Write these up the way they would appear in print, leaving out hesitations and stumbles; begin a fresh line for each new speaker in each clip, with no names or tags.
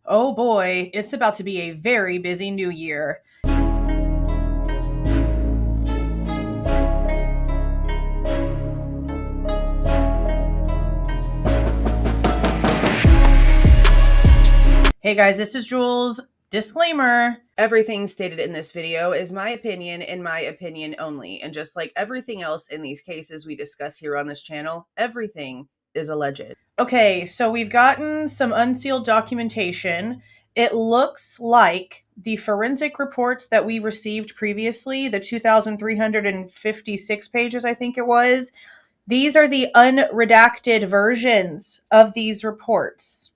Oh boy, it's about to be a very busy new year. Hey guys, this is Jules. Disclaimer, everything stated in this video is my opinion and my opinion only. And just like everything else in these cases we discuss here on this channel, everything is alleged. Okay, so we've gotten some unsealed documentation. It looks like the forensic reports that we received previously, the 2,356 pages, I think it was, these are the unredacted versions of these reports.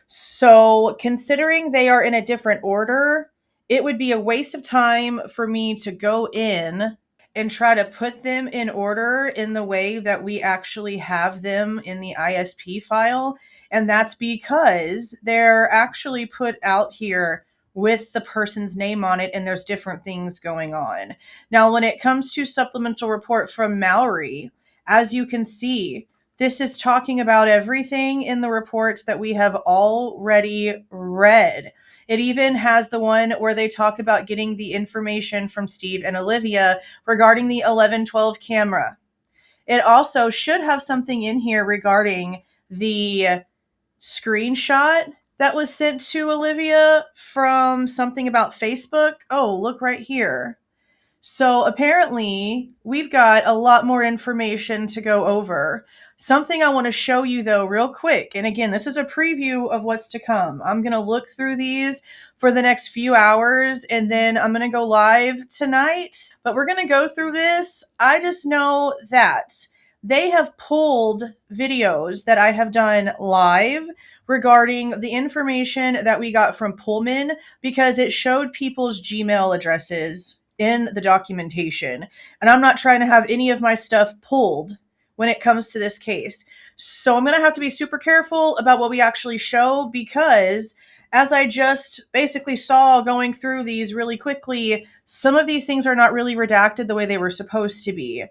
So considering they are in a different order, it would be a waste of time for me to go in and try to put them in order in the way that we actually have them in the ISP file. And that's because they're actually put out here with the person's name on it, and there's different things going on. Now, when it comes to supplemental report from Mallory, as you can see, this is talking about everything in the reports that we have already read. It even has the one where they talk about getting the information from Steve and Olivia regarding the 1112 camera. It also should have something in here regarding the screenshot that was sent to Olivia from something about Facebook. Oh, look right here. So apparently we've got a lot more information to go over. Something I want to show you though real quick. And again, this is a preview of what's to come. I'm going to look through these for the next few hours and then I'm going to go live tonight. But we're going to go through this. I just know that they have pulled videos that I have done live regarding the information that we got from Pullman because it showed people's Gmail addresses in the documentation. And I'm not trying to have any of my stuff pulled when it comes to this case. So I'm going to have to be super careful about what we actually show because as I just basically saw going through these really quickly, some of these things are not really redacted the way they were supposed to be.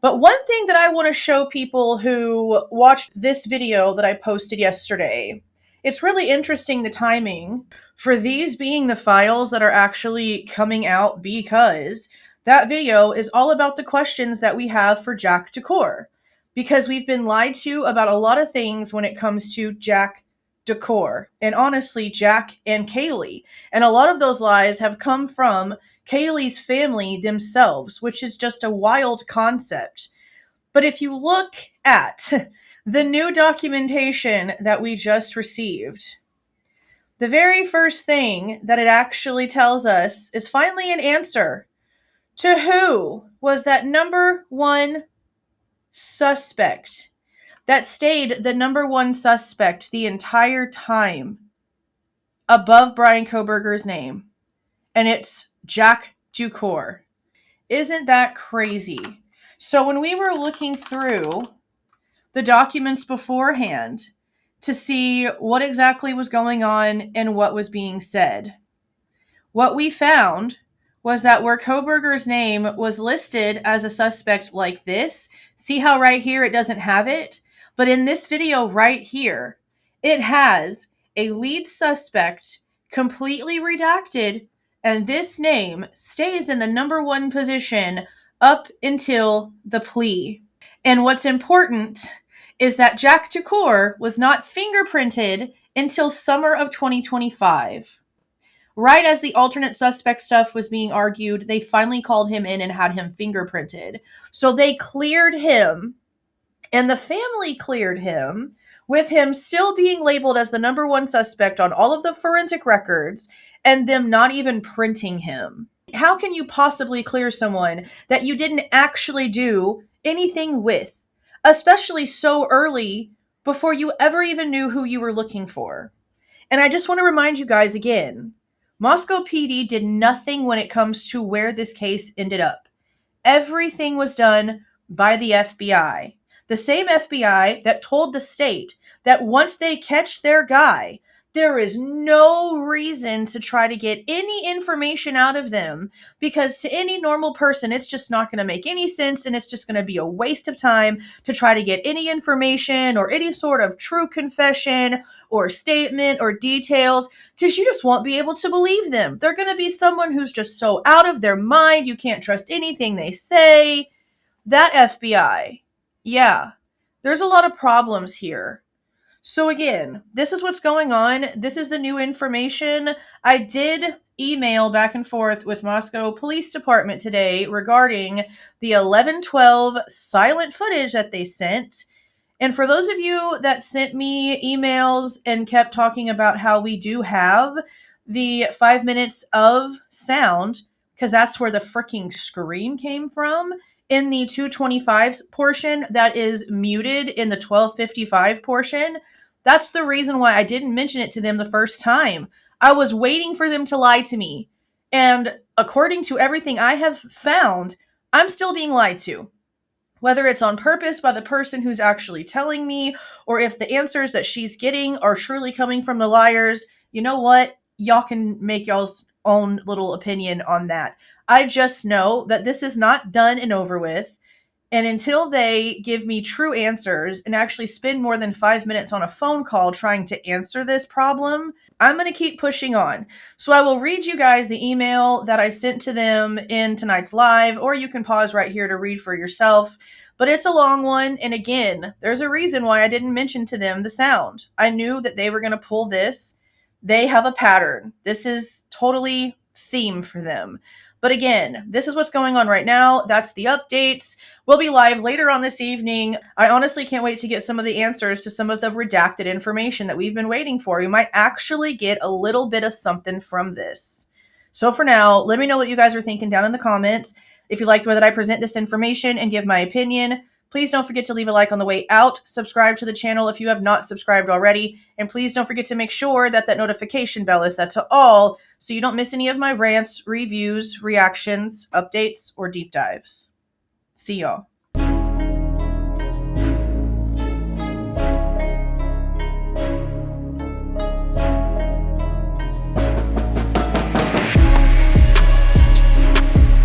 But one thing that I want to show people who watched this video that I posted yesterday, it's really interesting the timing for these being the files that are actually coming out because that video is all about the questions that we have for Jack Decor. Because we've been lied to about a lot of things when it comes to Jack Decor. And honestly, Jack and Kaylee. And a lot of those lies have come from Kaylee's family themselves, which is just a wild concept. But if you look at the new documentation that we just received, the very first thing that it actually tells us is finally an answer to who was that number one suspect that stayed the number one suspect the entire time above Bryan Kohberger's name. And it's Jack Decor. Isn't that crazy? So when we were looking through the documents beforehand to see what exactly was going on and what was being said, what we found was that where Kohberger's name was listed as a suspect like this, see how right here it doesn't have it? But in this video right here, it has a lead suspect completely redacted, and this name stays in the number one position up until the plea. And what's important is that Jack Decor was not fingerprinted until summer of 2025. Right as the alternate suspect stuff was being argued, they finally called him in and had him fingerprinted. So they cleared him, and the family cleared him, with him still being labeled as the number one suspect on all of the forensic records, and them not even printing him. How can you possibly clear someone that you didn't actually do anything with, especially so early before you ever even knew who you were looking for? And I just want to remind you guys again, Moscow PD did nothing when it comes to where this case ended up. Everything was done by the FBI. The same FBI that told the state that once they catch their guy, there is no reason to try to get any information out of them because to any normal person, it's just not going to make any sense and it's just going to be a waste of time to try to get any information or any sort of true confession or statement or details because you just won't be able to believe them. They're going to be someone who's just so out of their mind. You can't trust anything they say. That FBI. Yeah, there's a lot of problems here. So again, this is what's going on. This is the new information. I did email back and forth with Moscow Police Department today regarding the 11/12 silent footage that they sent. And for those of you that sent me emails and kept talking about how we do have the 5 minutes of sound, because that's where the freaking scream came from, in the 225 portion that is muted in the 1255 portion, that's the reason why I didn't mention it to them the first time. I was waiting for them to lie to me. And according to everything I have found, I'm still being lied to. Whether it's on purpose by the person who's actually telling me, or if the answers that she's getting are truly coming from the liars, you know what? Y'all can make y'all's own little opinion on that. I just know that this is not done and over with. And until they give me true answers and actually spend more than 5 minutes on a phone call trying to answer this problem, I'm going to keep pushing on. So I will read you guys the email that I sent to them in tonight's live, or you can pause right here to read for yourself. But it's a long one. And again, there's a reason why I didn't mention to them the sound. I knew that they were going to pull this. They have a pattern. This is totally theme for them. But again, this is what's going on right now. That's the updates. We'll be live later on this evening. I honestly can't wait to get some of the answers to some of the redacted information that we've been waiting for. We might actually get a little bit of something from this. So for now, let me know what you guys are thinking down in the comments. If you liked the way that I present this information and give my opinion, please don't forget to leave a like on the way out. Subscribe to the channel if you have not subscribed already. And please don't forget to make sure that that notification bell is set to all so you don't miss any of my rants, reviews, reactions, updates, or deep dives. See y'all.